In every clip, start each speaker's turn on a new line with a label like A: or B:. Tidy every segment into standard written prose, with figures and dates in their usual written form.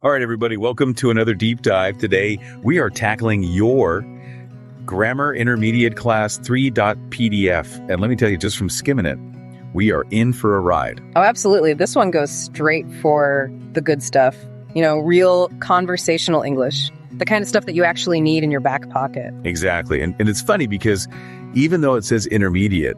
A: All right, everybody, welcome to another deep dive. Today, we are tackling your Grammar Intermediate Class 3.pdf. And let me tell you, just from skimming it, we are in for a ride.
B: Oh, absolutely. This one goes straight for the good stuff. You know, real conversational English. The kind of stuff that you actually need in your back pocket.
A: Exactly. And it's funny because even though it says intermediate,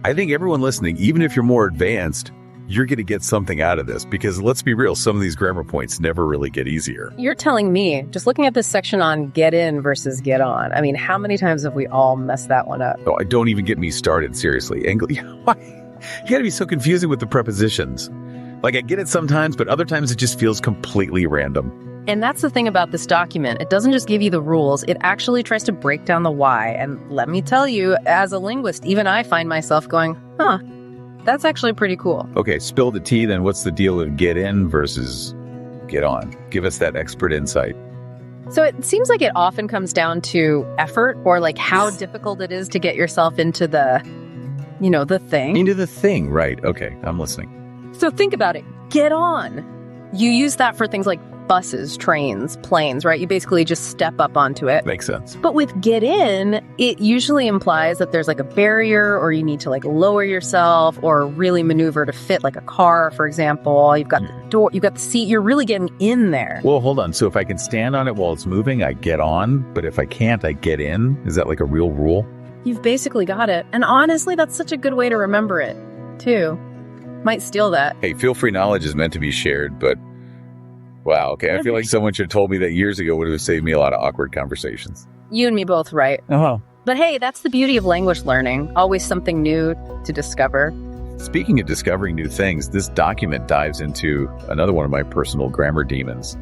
A: I think everyone listening, even if you're more advanced, you're going to get something out of this because let's be real, some of these grammar points never really get easier.
B: You're telling me, just looking at this section on get in versus get on, I mean, how many times have we all messed that one up?
A: Oh, don't even get me started, seriously. English, why? You got to be so confusing with the prepositions. Like, I get it sometimes, but other times it just feels completely random.
B: And that's the thing about this document. It doesn't just give you the rules. It actually tries to break down the why. And let me tell you, as a linguist, even I find myself going, that's actually pretty cool.
A: Okay, spill the tea, then what's the deal of get in versus get on? Give us that expert insight.
B: So it seems like it often comes down to effort or like how difficult it is to get yourself into the thing.
A: Into the thing, right. Okay, I'm listening.
B: So think about it. Get on. You use that for things like buses, trains, planes, right? You basically just step up onto it.
A: Makes sense.
B: But with get in, it usually implies that there's like a barrier or you need to like lower yourself or really maneuver to fit like a car, for example. You've got the door, you've got the seat, you're really getting in there.
A: Well, hold on. So if I can stand on it while it's moving, I get on. But if I can't, I get in. Is that like a real rule?
B: You've basically got it. And honestly, that's such a good way to remember it, too. Might steal that.
A: Hey, feel free knowledge is meant to be shared, but wow, okay. I feel like someone should have told me that years ago would have saved me a lot of awkward conversations.
B: You and me both, right?
A: Oh.
B: But hey, that's the beauty of language learning. Always something new to discover.
A: Speaking of discovering new things, this document dives into another one of my personal grammar demons,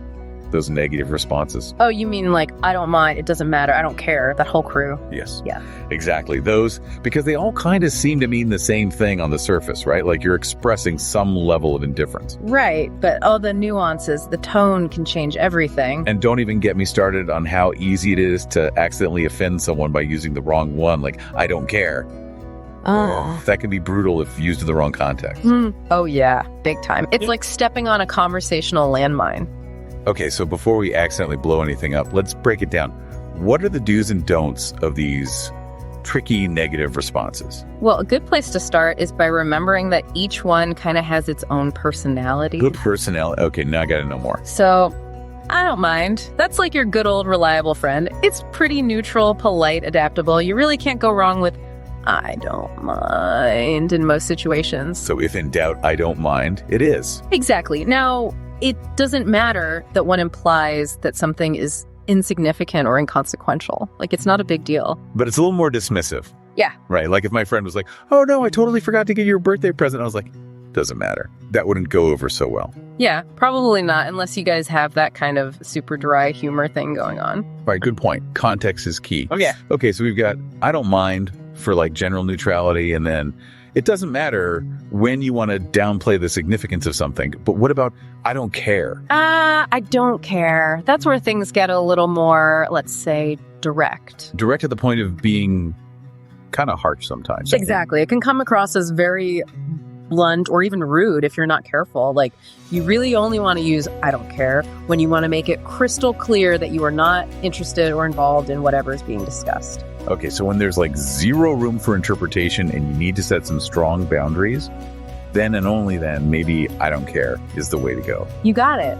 A: those negative responses.
B: Oh, you mean like, I don't mind, it doesn't matter, I don't care, that whole crew?
A: Yes.
B: Yeah.
A: Exactly. Those, because they all kind of seem to mean the same thing on the surface, right? Like you're expressing some level of indifference.
B: Right. But the nuances, the tone can change everything.
A: And don't even get me started on how easy it is to accidentally offend someone by using the wrong one, like, I don't care. That can be brutal if used in the wrong context.
B: Oh, yeah. Big time. It's like stepping on a conversational landmine.
A: Okay, so before we accidentally blow anything up, let's break it down. What are the do's and don'ts of these tricky negative responses?
B: Well, a good place to start is by remembering that each one kind of has its own personality.
A: Good personality. Okay, now I got to know more.
B: So, I don't mind. That's like your good old reliable friend. It's pretty neutral, polite, adaptable. You really can't go wrong with I don't mind in most situations.
A: So if in doubt, I don't mind, it is.
B: Exactly. Now, it doesn't matter that one implies that something is insignificant or inconsequential. Like, it's not a big deal.
A: But it's a little more dismissive.
B: Yeah.
A: Right? Like if my friend was like, oh no, I totally forgot to get you a birthday present. I was like, doesn't matter. That wouldn't go over so well.
B: Yeah, probably not, unless you guys have that kind of super dry humor thing going on.
A: Right, good point. Context is key.
B: Oh, yeah.
A: Okay, so we've got I don't mind for like general neutrality, and then it doesn't matter when you want to downplay the significance of something. But what about I don't care?
B: I don't care. That's where things get a little more, let's say, direct.
A: Direct to the point of being kind of harsh sometimes.
B: Exactly. It can come across as very blunt or even rude if you're not careful. Like, you really only want to use I don't care when you want to make it crystal clear that you are not interested or involved in whatever is being discussed.
A: Okay, so when there's like zero room for interpretation and you need to set some strong boundaries, then and only then maybe I don't care is the way to go.
B: You got it.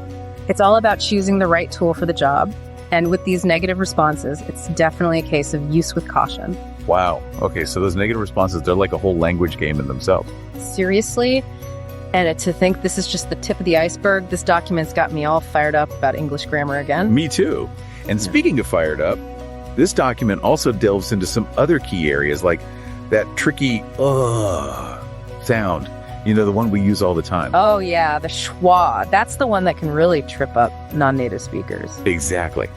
B: It's all about choosing the right tool for the job. And with these negative responses, it's definitely a case of use with caution.
A: Wow. Okay, so those negative responses, they're like a whole language game in themselves.
B: Seriously? And to think this is just the tip of the iceberg, this document's got me all fired up about English grammar again.
A: Me too. And speaking of fired up, this document also delves into some other key areas like that tricky sound. You know, the one we use all the time.
B: Oh, yeah, the schwa. That's the one that can really trip up non-native speakers.
A: Exactly.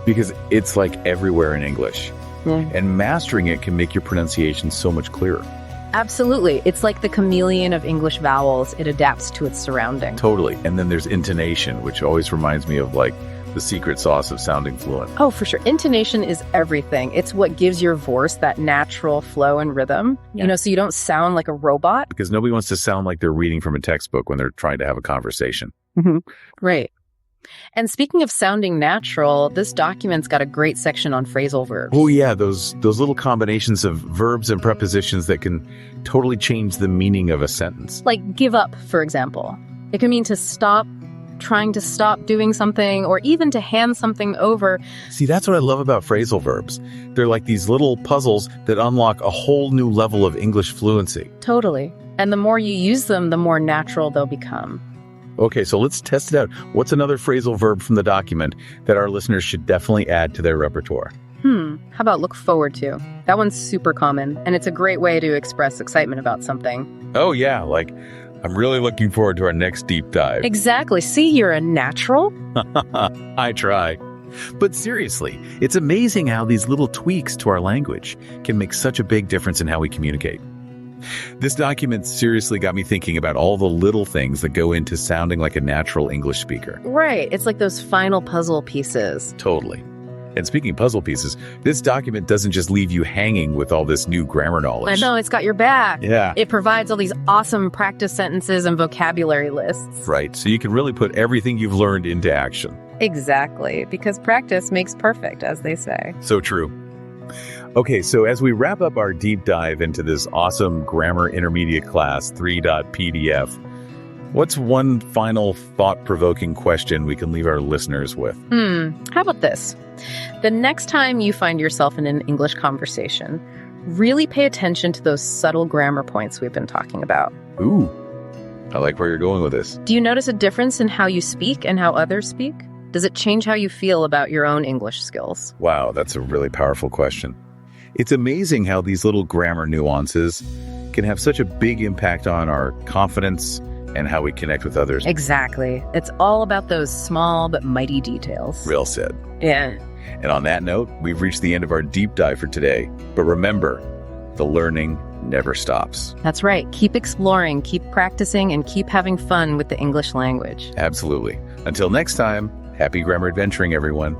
A: Because it's like everywhere in English. And mastering it can make your pronunciation so much clearer.
B: Absolutely. It's like the chameleon of English vowels. It adapts to its surroundings.
A: Totally. And then there's intonation, which always reminds me of like the secret sauce of sounding fluent.
B: Oh, for sure. Intonation is everything. It's what gives your voice that natural flow and rhythm, so you don't sound like a robot.
A: Because nobody wants to sound like they're reading from a textbook when they're trying to have a conversation.
B: Right. And speaking of sounding natural, this document's got a great section on phrasal verbs.
A: Oh yeah, those little combinations of verbs and prepositions that can totally change the meaning of a sentence.
B: Like give up, for example. It can mean to stop, trying to stop doing something, or even to hand something over.
A: See, that's what I love about phrasal verbs. They're like these little puzzles that unlock a whole new level of English fluency.
B: Totally. And the more you use them, the more natural they'll become.
A: Okay, so let's test it out. What's another phrasal verb from the document that our listeners should definitely add to their repertoire?
B: How about look forward to? That one's super common, and it's a great way to express excitement about something.
A: Oh yeah, like, I'm really looking forward to our next deep dive.
B: Exactly. See, you're a natural.
A: I try. But seriously, it's amazing how these little tweaks to our language can make such a big difference in how we communicate. This document seriously got me thinking about all the little things that go into sounding like a natural English speaker.
B: Right. It's like those final puzzle pieces.
A: Totally. And speaking of puzzle pieces, this document doesn't just leave you hanging with all this new grammar knowledge.
B: I know, it's got your back.
A: Yeah.
B: It provides all these awesome practice sentences and vocabulary lists.
A: Right. So you can really put everything you've learned into action.
B: Exactly. Because practice makes perfect, as they say.
A: So true. Okay, so as we wrap up our deep dive into this awesome grammar intermediate class 3.pdf, what's one final thought-provoking question we can leave our listeners with?
B: How about this? The next time you find yourself in an English conversation, really pay attention to those subtle grammar points we've been talking about.
A: Ooh, I like where you're going with this.
B: Do you notice a difference in how you speak and how others speak? Does it change how you feel about your own English skills?
A: Wow, that's a really powerful question. It's amazing how these little grammar nuances can have such a big impact on our confidence and how we connect with others.
B: Exactly. It's all about those small but mighty details.
A: Real said.
B: Yeah.
A: And on that note, we've reached the end of our deep dive for today. But remember, the learning never stops.
B: That's right. Keep exploring, keep practicing, and keep having fun with the English language.
A: Absolutely. Until next time, happy grammar adventuring, everyone.